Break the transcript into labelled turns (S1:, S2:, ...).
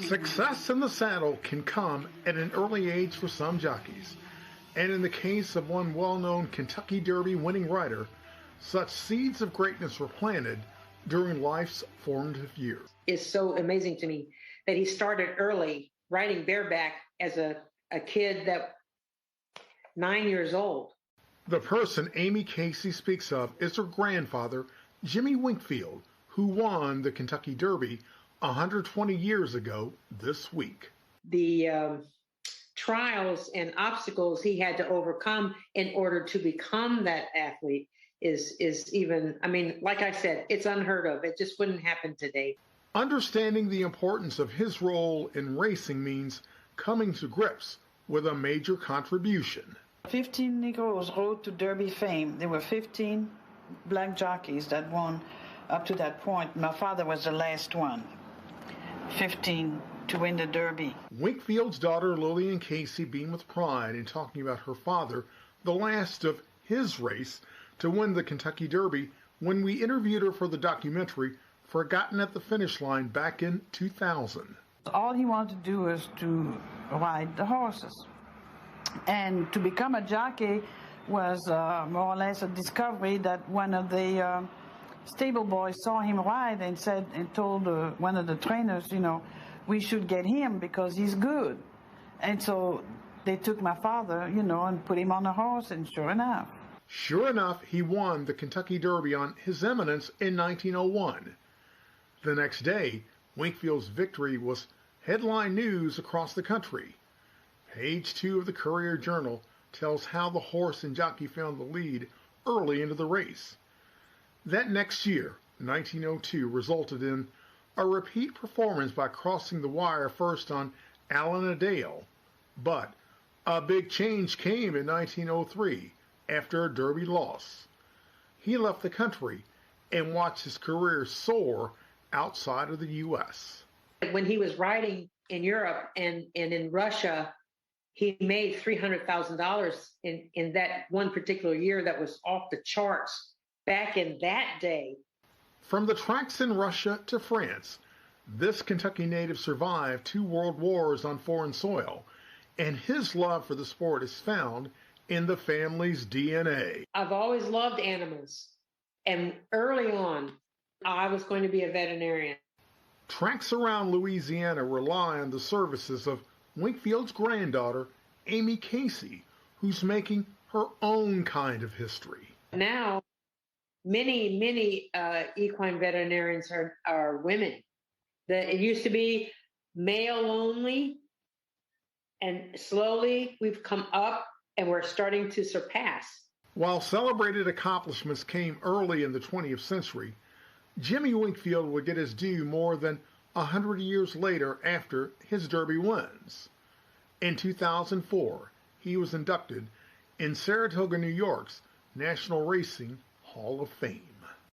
S1: Success in the saddle can come at an early age for some jockeys, and in the case of one well-known Kentucky Derby winning rider, such seeds of greatness were planted during life's formative years.
S2: It's so amazing to me that he started early, riding bareback as a kid that 9 years old.
S1: The person Amy Casey speaks of is her grandfather, Jimmy Winkfield, who won the Kentucky Derby 120 years ago this week.
S2: The trials and obstacles he had to overcome in order to become that athlete is even, I mean, like I said, it's unheard of. It just wouldn't happen today.
S1: Understanding the importance of his role in racing means coming to grips with a major contribution.
S3: 15 Negroes rode to Derby fame. There were 15 black jockeys that won up to that point. My father was the last one. 15 to win the Derby.
S1: Winkfield's daughter Lillian Casey beamed with pride in talking about her father, the last of his race to win the Kentucky Derby, when we interviewed her for the documentary Forgotten at the Finish Line back in 2000.
S3: All he wanted to do was to ride the horses. And to become a jockey was more or less a discovery that one of the stable boys saw him ride and said and told one of the trainers, you know, we should get him because he's good. And so they took my father, you know, and put him on a horse, and sure enough,
S1: he won the Kentucky Derby on His Eminence in 1901. The next day, Winkfield's victory was headline news across the country. Page 2 of the Courier-Journal tells how the horse and jockey found the lead early into the race. That next year, 1902, resulted in a repeat performance by crossing the wire first on Allen-a-Dale. But a big change came in 1903 after a Derby loss. He left the country and watched his career soar outside of the U.S.
S2: When he was riding in Europe and in Russia, he made $300,000 in that one particular year that was off the charts back in that day.
S1: From the tracks in Russia to France, this Kentucky native survived 2 world wars on foreign soil, and his love for the sport is found in the family's DNA.
S2: I've always loved animals, and early on, I was going to be a veterinarian.
S1: Tracks around Louisiana rely on the services of Winkfield's granddaughter, Amy Casey, who's making her own kind of history.
S2: Now, many equine veterinarians are women. It used to be male only, and slowly we've come up and we're starting to surpass.
S1: While celebrated accomplishments came early in the 20th century, Jimmy Winkfield would get his due more than 100 years later after his Derby wins. In 2004, he was inducted in Saratoga, New York's National Racing Hall of Fame.